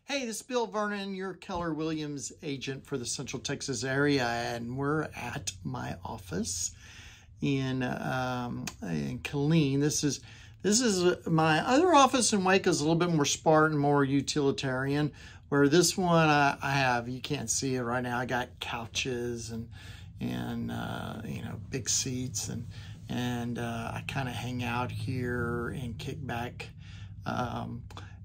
Hey, this is Bill Vernon, your Keller Williams agent for the Central Texas area, and we're at my office in Killeen. This is my other office in Waco is a little bit more Spartan, more utilitarian. Where this one I have, you can't see it right now. I got couches and big seats and I kind of hang out here and kick back.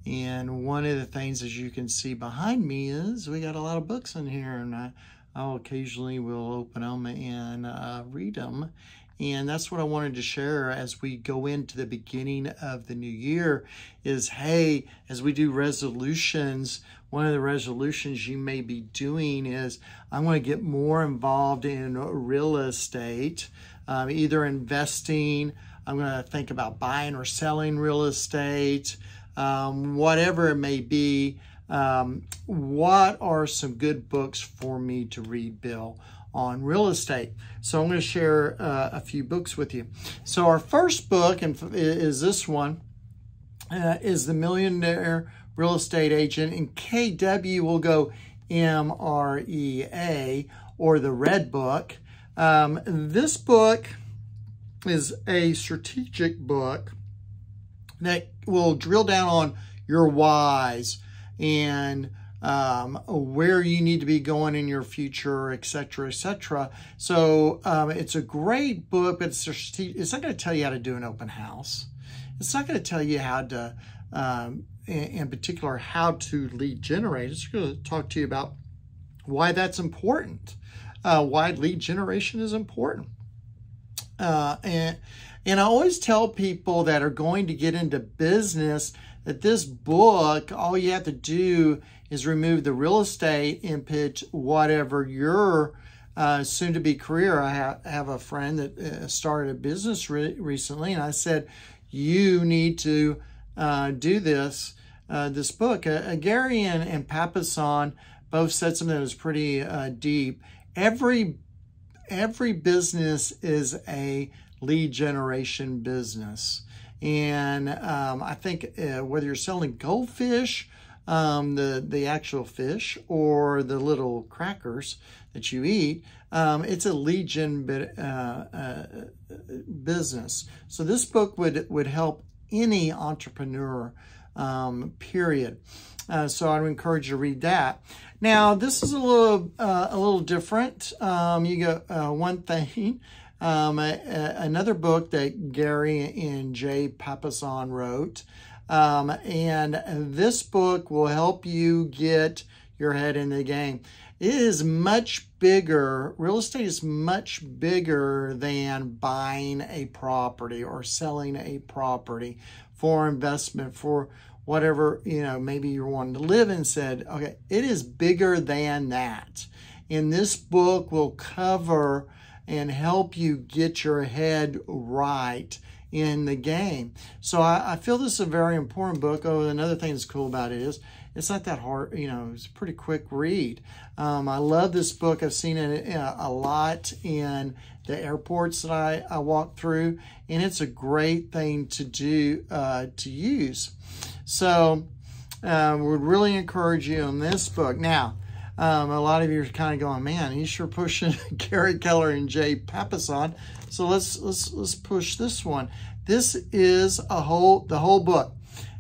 And one of the things, as you can see behind me, is we got a lot of books in here, and I'll occasionally will open them and read them. And that's what I wanted to share as we go into the beginning of the new year is, hey, as we do resolutions, one of the resolutions you may be doing is I'm going to get more involved in real estate, either investing. I'm going to think about buying or selling real estate. Whatever it may be, what are some good books for me to read, Bill, on real estate? So I'm going to share a few books with you. So our first book is this one, is The Millionaire Real Estate Agent, and KW will go MREA, or the Red Book. This book is a strategic book that will drill down on your whys and where you need to be going in your future, etc., etc. So it's a great book, but it's not going to tell you how to do an open house. It's not going to tell you how to, in particular, how to lead generate. It's going to talk to you about why that's important, why lead generation is important. And I always tell people that are going to get into business that this book, all you have to do is remove the real estate and pitch whatever your soon-to-be career. I have a friend that started a business recently, and I said, you need to do this book. Gary and Papasan both said something that was pretty deep. Every business is a lead generation business. And I think whether you're selling goldfish, the actual fish, or the little crackers that you eat, it's a lead gen business. So this book would help any entrepreneur, period. So I'd encourage you to read that. Now, this is a little different. You got one thing. Another book that Gary and Jay Papasan wrote. And this book will help you get your head in the game. It is much bigger. Real estate is much bigger than buying a property or selling a property for investment, for whatever, maybe you're wanting to live in. Said, okay, it is bigger than that. And this book will cover and help you get your head right in the game. So I feel this is a very important book. Oh, another thing that's cool about it is it's not that hard, it's a pretty quick read. I love this book. I've seen it a lot in the airports that I walk through, and it's a great thing to do, to use. So would really encourage you on this book. Now, a lot of you are kind of going, man, he's sure pushing Gary Keller and Jay Papasan. So let's push this one. This is the whole book.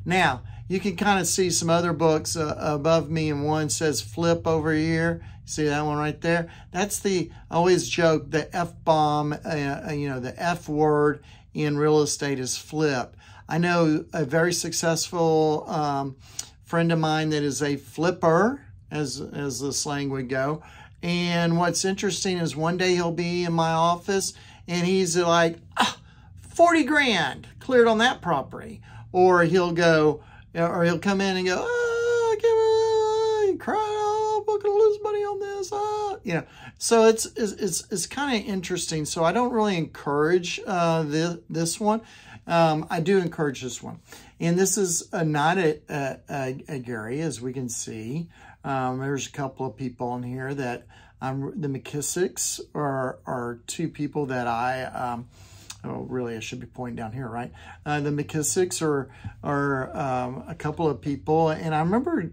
Now, you can kind of see some other books above me, and one says flip over here. See that one right there? That's I always joke, the F-bomb, the F word in real estate is flip. I know a very successful friend of mine that is a flipper, as the slang would go. And what's interesting is one day he'll be in my office and he's like, 40 grand cleared on that property. Or he'll come in and go, I cry, I'm going to lose money on this. So it's kind of interesting. So I don't really encourage this one. I do encourage this one. And this is not a Gary, as we can see. There's a couple of people in here that the McKissicks are two people that I Oh, really, I should be pointing down here, right? The McKissicks are a couple of people. And I remember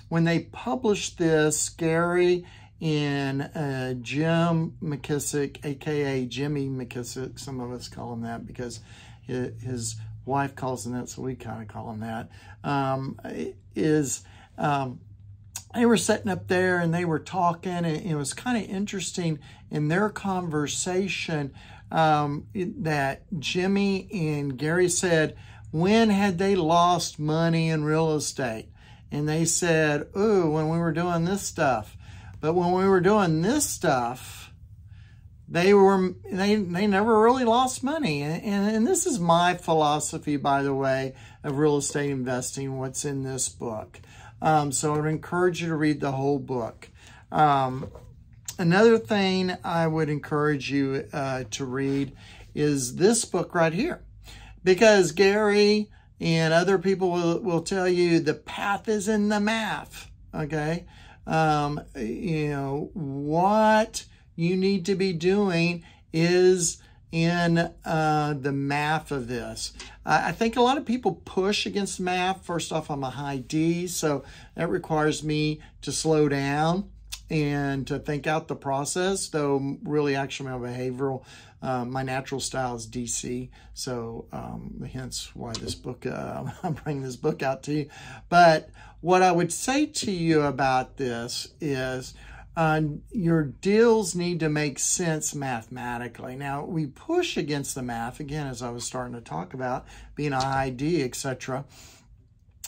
when they published this, Gary and Jim McKissick, a.k.a. Jimmy McKissick, some of us call him that because his wife calls him that, so we kind of call him that, they were sitting up there and they were talking, and it was kind of interesting in their conversation that Jimmy and Gary said, when had they lost money in real estate? And they said, ooh, when we were doing this stuff. But when we were doing this stuff, they never really lost money. And this is my philosophy, by the way, of real estate investing, what's in this book. So I would encourage you to read the whole book. Another thing I would encourage you to read is this book right here. Because Gary and other people will tell you the path is in the math, okay? You know, what you need to be doing is in the math of this. I think a lot of people push against math. First off, I'm a high D, so that requires me to slow down and to think out the process, though really actually my behavioral, my natural style is DC, so hence why this book, I'm bringing this book out to you. But what I would say to you about this is your deals need to make sense mathematically. Now, we push against the math, again, as I was starting to talk about, being a high D, etc.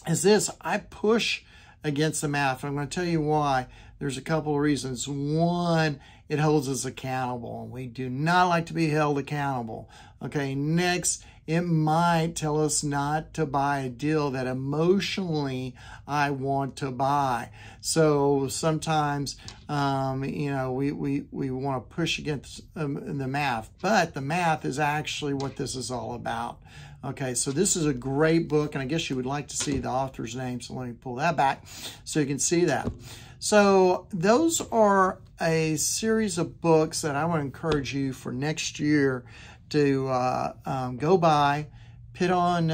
Is this, I push against the math. I'm going to tell you why. There's a couple of reasons. One, it holds us accountable. We do not like to be held accountable. Okay, next, it might tell us not to buy a deal that emotionally I want to buy. So sometimes, you know, we want to push against the math, but the math is actually what this is all about. Okay, so this is a great book, and I guess you would like to see the author's name, so let me pull that back so you can see that. So those are a series of books that I want to encourage you for next year to go by, put on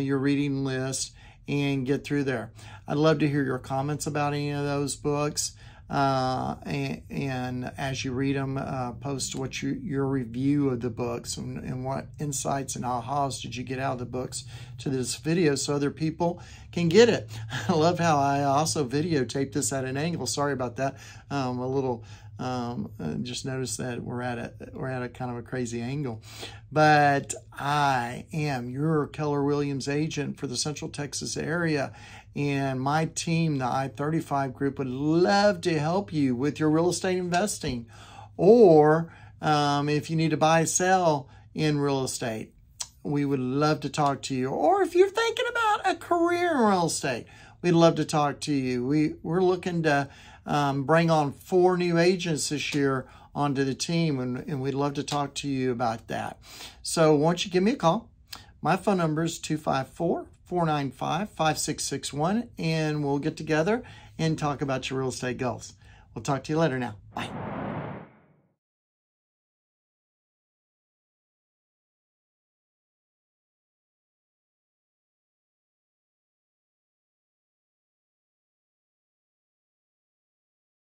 your reading list, and get through there. I'd love to hear your comments about any of those books. And as you read them, post what your review of the books and what insights and ahas did you get out of the books to this video so other people can get it. I love how I also videotaped this at an angle. Sorry about that. A little just noticed that we're at a kind of a crazy angle. But I am your Keller Williams agent for the Central Texas area. And my team, the I-35 group, would love to help you with your real estate investing. Or if you need to buy, sell in real estate, we would love to talk to you. Or if you're thinking about a career in real estate, we'd love to talk to you. We're looking to bring on 4 new agents this year onto the team, and we'd love to talk to you about that. So why don't you give me a call? My phone number is 254-495-5661, and we'll get together and talk about your real estate goals. We'll talk to you later now. Bye.